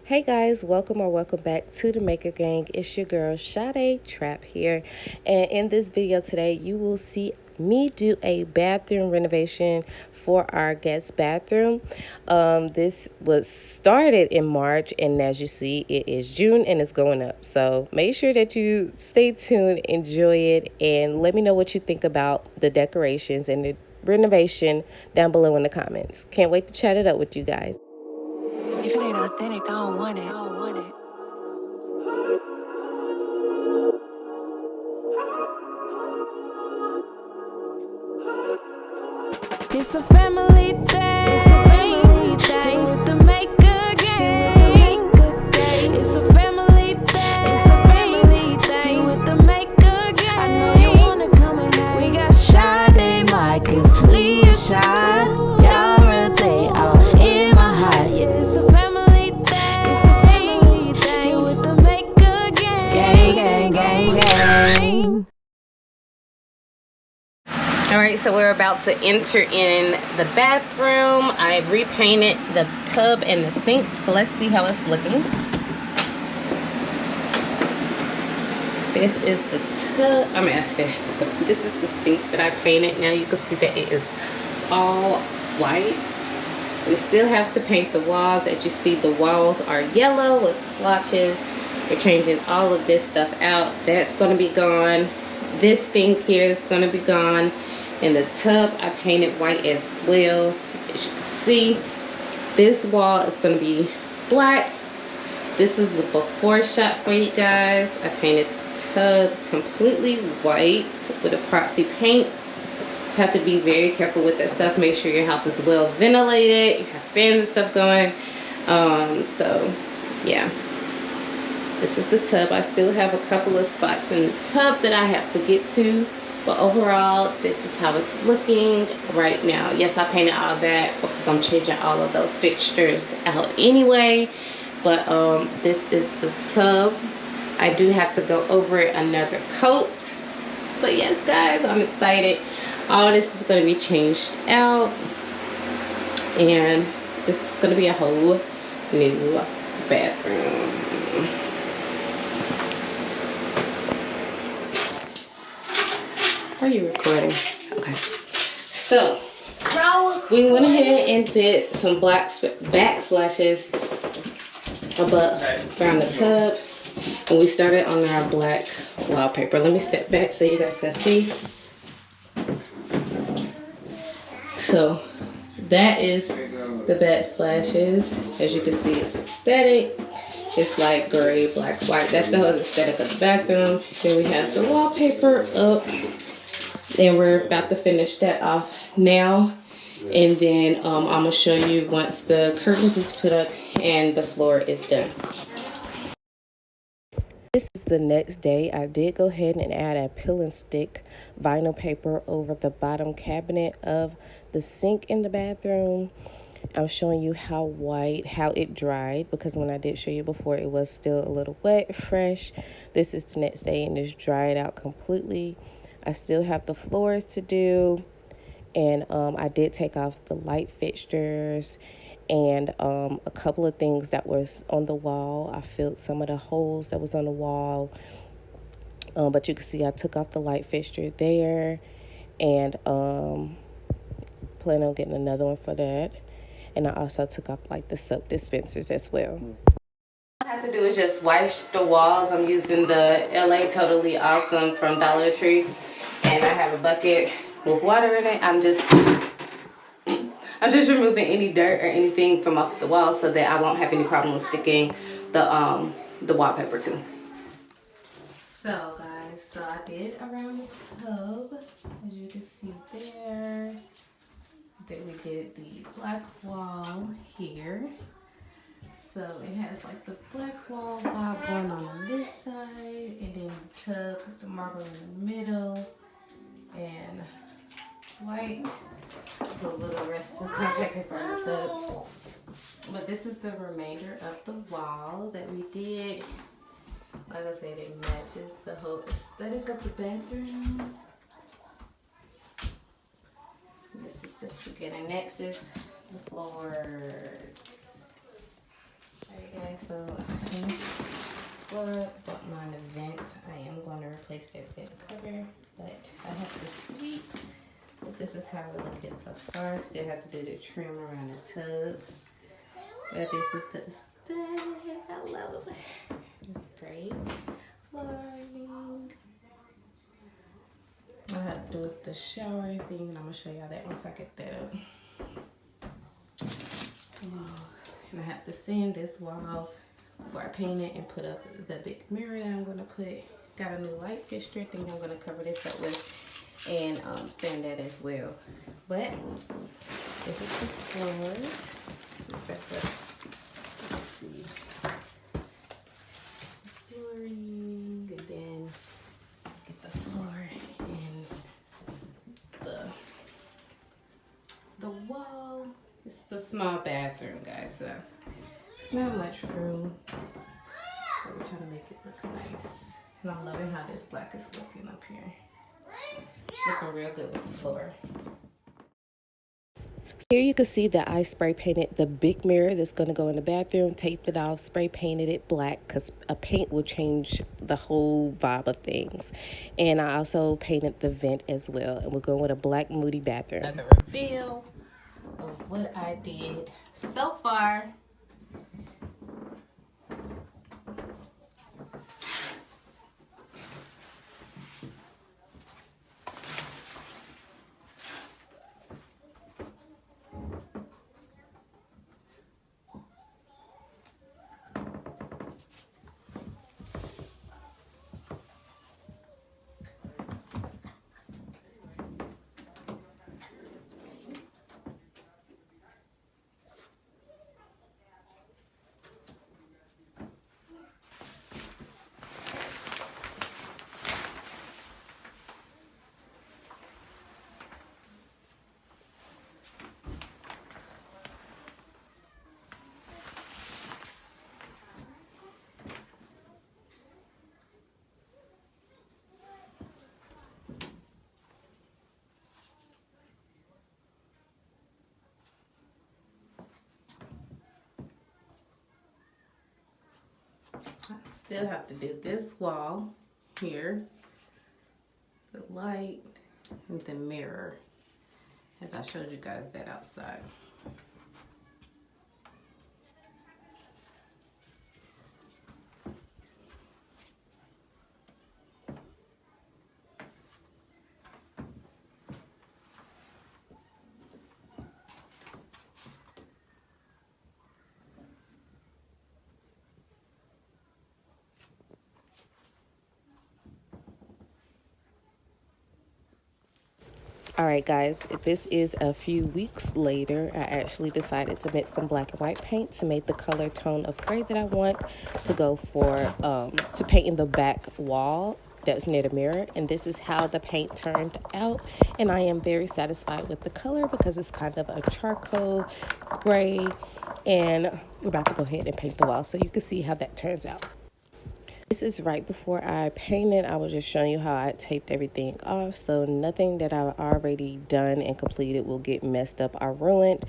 Hey guys, welcome or welcome back to the Maker Gang. It's your girl Sade Trap here, and in this video today you will see me do a bathroom renovation for our guest bathroom. This was started in March, and as you see it is June and it's going up, so make sure that you stay tuned, enjoy it, and let me know what you think about the decorations and the renovation down below in the comments. Can't wait to chat it up with you guys. If it ain't authentic, I don't want it. I don't want it. It's a family thing. It's a family thing. With the Maker Gang. It's a family thing. It's a family thing. With the Maker Gang. I know you wanna come and hang. We got Sade, Marcus, Leah, Shy. Y'all really all in my heart. Yeah, it's a family thing. It's a family thing. With the Maker Gang. Gang, gang, gang. All right, so we're about to enter in the bathroom. I repainted the tub and the sink, so let's see how it's looking. This is the tub, this is the sink that I painted. Now you can see that it is all white. We still have to paint the walls. As you see, the walls are yellow with splotches. We're changing all of this stuff out. That's gonna be gone. This thing here is gonna be gone. In the tub, I painted white as well. As you can see, this wall is going to be black. This is a before shot for you guys. I painted the tub completely white with epoxy paint. You have to be very careful with that stuff. Make sure your house is well ventilated. You have fans and stuff going. So, yeah. This is the tub. I still have a couple of spots in the tub that I have to get to. But overall, this is how it's looking right now. Yes, I painted all of that because I'm changing all of those fixtures out anyway. But this is the tub. I do have to go over it another coat. But yes, guys, I'm excited. All this is going to be changed out. And this is going to be a whole new bathroom. Are you recording? Okay. So we went ahead and did some backsplashes around the tub, and we started on our black wallpaper. Let me step back so you guys can see. So that is the backsplashes. As you can see, it's aesthetic. It's like gray, black, white. That's the whole aesthetic of the bathroom. Then we have the wallpaper up. And we're about to finish that off now. And then I'm gonna show you once the curtains is put up and the floor is done. This is the next day. I did go ahead and add a peel and stick vinyl paper over the bottom cabinet of the sink in the bathroom. I'm showing you how it dried, because when I did show you before, it was still a little wet, fresh. This is the next day and it's dried out completely. I still have the floors to do, and I did take off the light fixtures and a couple of things that was on the wall. I filled some of the holes that was on the wall, but you can see I took off the light fixture there, and plan on getting another one for that. And I also took off like the soap dispensers as well. All I have to do is just wash the walls. I'm using the LA Totally Awesome from Dollar Tree. And I have a bucket with water in it. I'm just removing any dirt or anything from off the wall so that I won't have any problem with sticking the wallpaper to. So guys, so I did around the tub, as you can see there. Then we did the black wall here. So it has like the black wall vibe going on this side, and then the tub with the marble in the middle. And white, put a little rest of contact paper on the tub. But this is the remainder of the wall that we did. Like I said, it matches the whole aesthetic of the bathroom. This is just beginning. Next is the floors. Right guys, so I finished floor, bought mine a vent. I am going to replace that vent cover, but I have to sweep. But this is how we're looking so far. Still have to do the trim around the tub. But this is the aesthetic. I love it. It's great. Flooring. What I have to do is the shower thing, and I'm gonna show y'all that once I get that up. And I have to sand this wall before I paint it and put up the big mirror that I'm gonna put. Got a new light fixture thing I'm gonna cover this up with, and sand that as well. But this is the floors. Let's see. Flooring, and then get the floor and the wall. It's a small bathroom, guys, so it's not much room. But we're trying to make it look nice. And I'm loving how this black is looking up here. Looking real good with the floor. Here you can see that I spray painted the big mirror that's going to go in the bathroom, taped it off, spray painted it black because a paint will change the whole vibe of things. And I also painted the vent as well. And we're going with a black moody bathroom. Another reveal of what I did so far. I still have to do this wall here, the light, and the mirror, as I showed you guys that outside. All right, guys, this is a few weeks later. I actually decided to mix some black and white paint to make the color tone of gray that I want to go for, to paint in the back wall that's near the mirror. And this is how the paint turned out. And I am very satisfied with the color because it's kind of a charcoal gray. And we're about to go ahead and paint the wall so you can see how that turns out. This is right before I painted. I was just showing you how I taped everything off, so nothing that I've already done and completed will get messed up or ruined.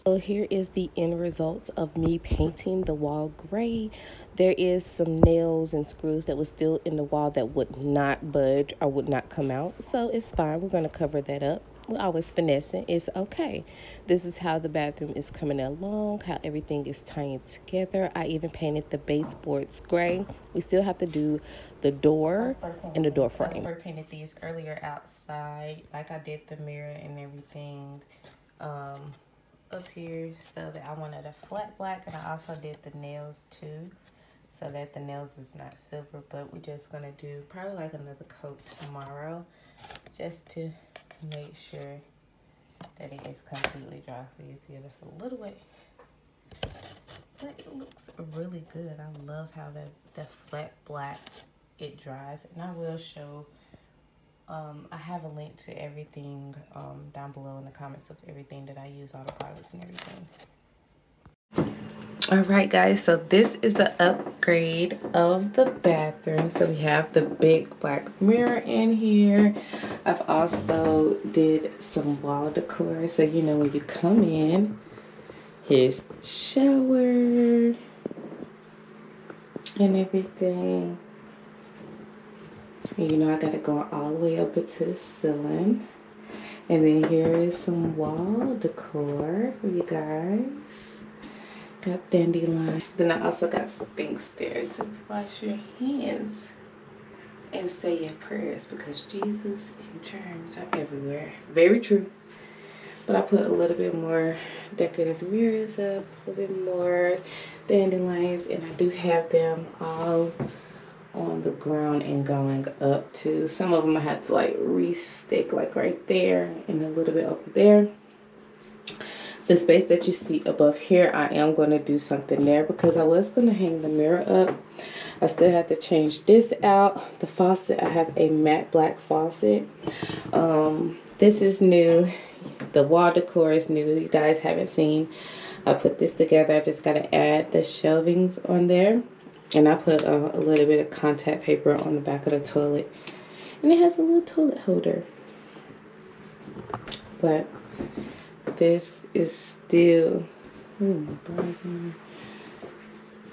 So here is the end results of me painting the wall gray. There is some nails and screws that was still in the wall that would not budge or would not come out, so it's fine. We're going to cover that up. We're always finessing. It's okay. This is how the bathroom is coming along, how everything is tying together. I even painted the baseboards gray. We still have to do the door and the door frame. I spray painted these earlier outside, like I did the mirror and everything up here, so that I wanted a flat black, and I also did the nails too, so that the nails is not silver. But we're just gonna do probably like another coat tomorrow, just to make sure that it is completely dry. So you see it's a little wet, but it looks really good. I love how the flat black it dries. And I will show, I have a link to everything down below in the comments of everything that I use, all the products and everything. All right, guys, so this is the upgrade of the bathroom. So we have the big black mirror in here. I've also did some wall decor, so you know when you come in, Here's the shower and everything. And you know I got it going all the way up into the ceiling. And then here is some wall decor for you guys. Got dandelion. Then I also got some things there. It says wash your hands and say your prayers because Jesus and germs are everywhere. Very true. But I put a little bit more decorative mirrors up, a little bit more dandelions, and I do have them all on the ground and going up too. Some of them I had to like re-stick like right there and a little bit over there. The space that you see above here, I am going to do something there because I was going to hang the mirror up. I still have to change this out. The faucet, I have a matte black faucet. This is new. The wall decor is new. You guys haven't seen. I put this together. I just got to add the shelvings on there. And I put a little bit of contact paper on the back of the toilet. And it has a little toilet holder. But this is still...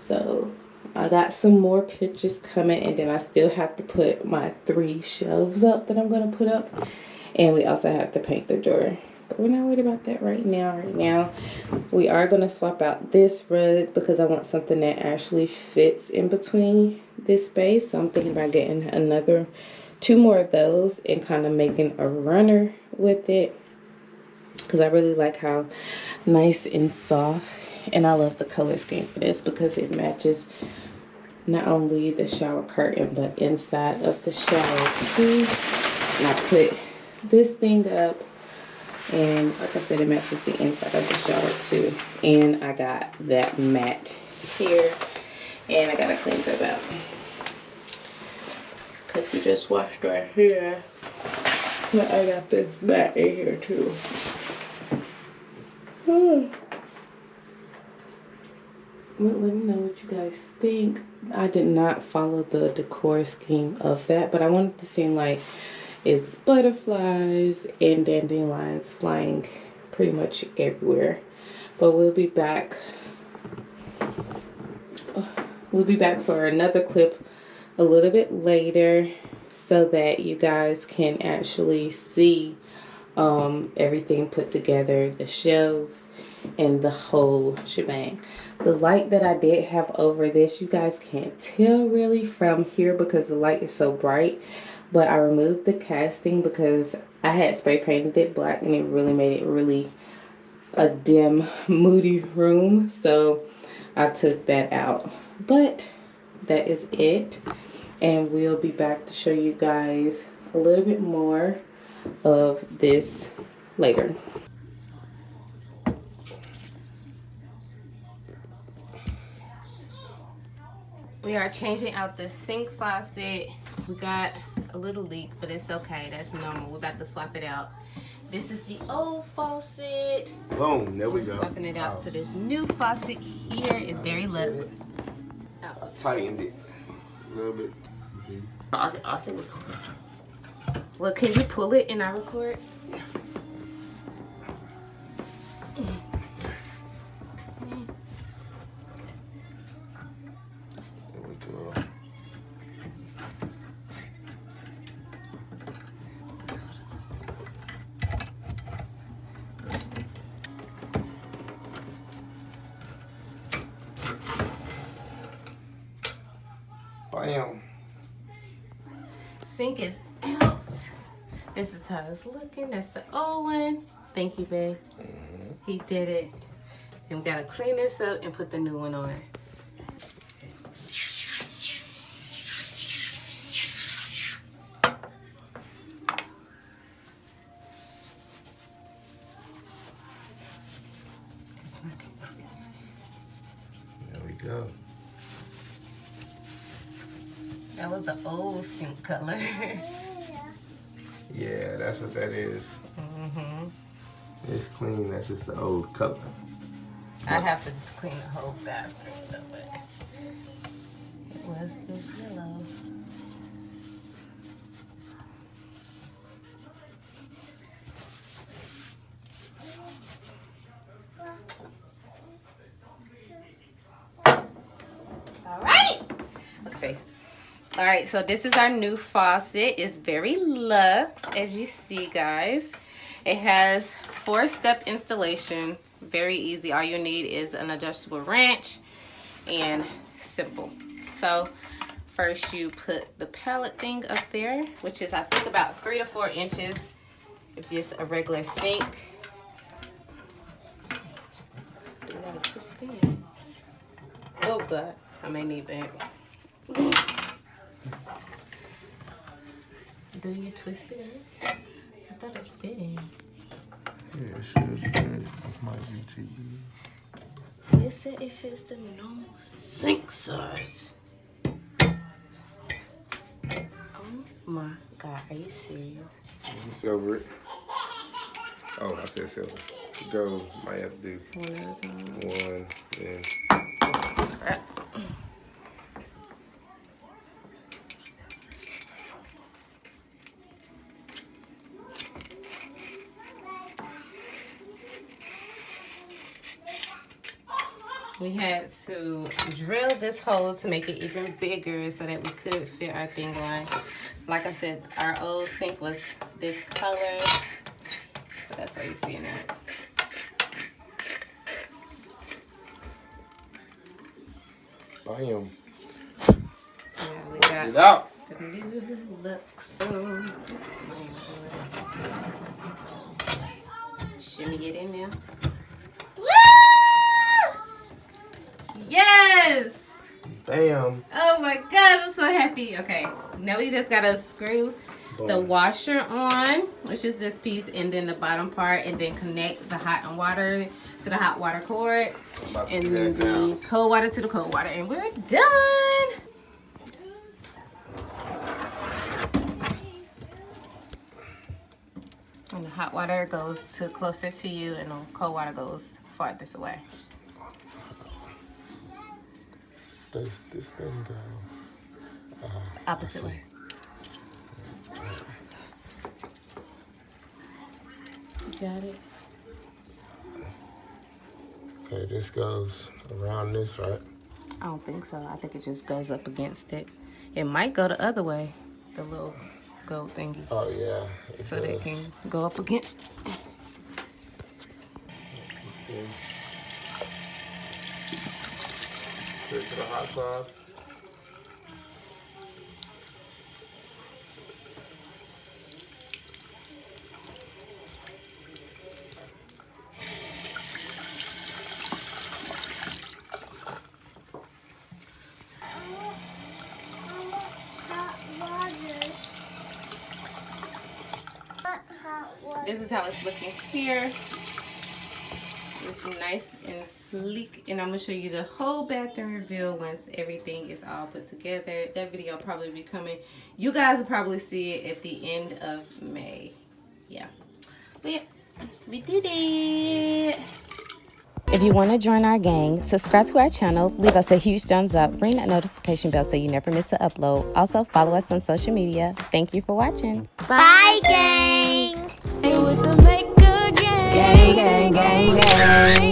So I got some more pictures coming. And then I still have to put my 3 shelves up that I'm going to put up. And we also have to paint the door. But we're not worried about that right now. Right now, we are going to swap out this rug because I want something that actually fits in between this space. So I'm thinking about getting 2 more of those and kind of making a runner with it. Because I really like how nice and soft. And I love the color scheme for this because it matches not only the shower curtain but inside of the shower too. And I put this thing up. And like I said, it matches the inside of the shower too. And I got that mat here. And I gotta clean it up. Because we just washed right here. But I got this mat in here too. Well, let me know what you guys think. I did not follow the decor scheme of that. But I wanted to seem like it's butterflies and dandelions flying pretty much everywhere. But we'll be back. We'll be back for another clip a little bit later so that you guys can actually see everything put together, the shelves and the whole shebang. The light that I did have over this, you guys can't tell really from here because the light is so bright. But I removed the casting because I had spray painted it black and it really made it really a dim, moody room. So I took that out. But that is it. And we'll be back to show you guys a little bit more of this later. We are changing out the sink faucet. We got a little leak, but it's okay. That's normal. We're about to swap it out. This is the old faucet. Boom, there we go. Swapping it out to this new faucet here. It's very luxe. I tightened it a little bit. You see? I can record. Well, can you pull it and I record? Bam. Sink is out. This is how it's looking. That's the old one. Thank you, babe. He did it. And we gotta clean this up and put the new one on. There we go. That was the old sink color. Yeah, that's what that is. It's clean. That's just the old color. I have to clean the whole bathroom though, but it was this yellow. face. All right, so this is our new faucet. It's very luxe, as you see, guys. It has 4-step installation. Very easy. All you need is an adjustable wrench and simple. So first you put the pallet thing up there, which is I think about 3 to 4 inches. It's just a regular sink. You gotta twist it in. Oh God, I may need that. Do you twist it in? I thought it fit in. Yeah, it should. It might be too big. It said it fits the normal sink size. Oh my God, are you serious? Silver it. Oh, I said silver. Go, might have to do One at a time. one, then. Crap. We had to drill this hole to make it even bigger so that we could fit our thing on. Like I said, our old sink was this color. So that's why you're seeing it. Bam. Yeah, we got Get out. the new looks. Shimmy it in there. Yes! Bam. Oh my God, I'm so happy. Okay, now we just gotta screw the washer on, which is this piece, and then the bottom part, and then connect the hot and water to the hot water cord, and then the cold water to the cold water, and we're done. And the hot water goes to closer to you, and the cold water goes farthest away. Does this thing go Opposite way. You got it? Okay, this goes around this, right? I don't think so. I think it just goes up against it. It might go the other way, the little gold thingy. Oh, yeah. So they can go up against it. Okay. Put it to the hot side. This is how it's looking here. It's nice and sleek, and I'm gonna show you the whole bathroom reveal once everything is all put together. That video will probably be coming. You guys will probably see it at the end of May. Yeah, but yeah, we did it. If you want to join our gang, subscribe to our channel, leave us a huge thumbs up, ring that notification bell so you never miss an upload. Also, follow us on social media. Thank you for watching. Bye, gang. With the Macher Gang. Gang, gang, gang, gang.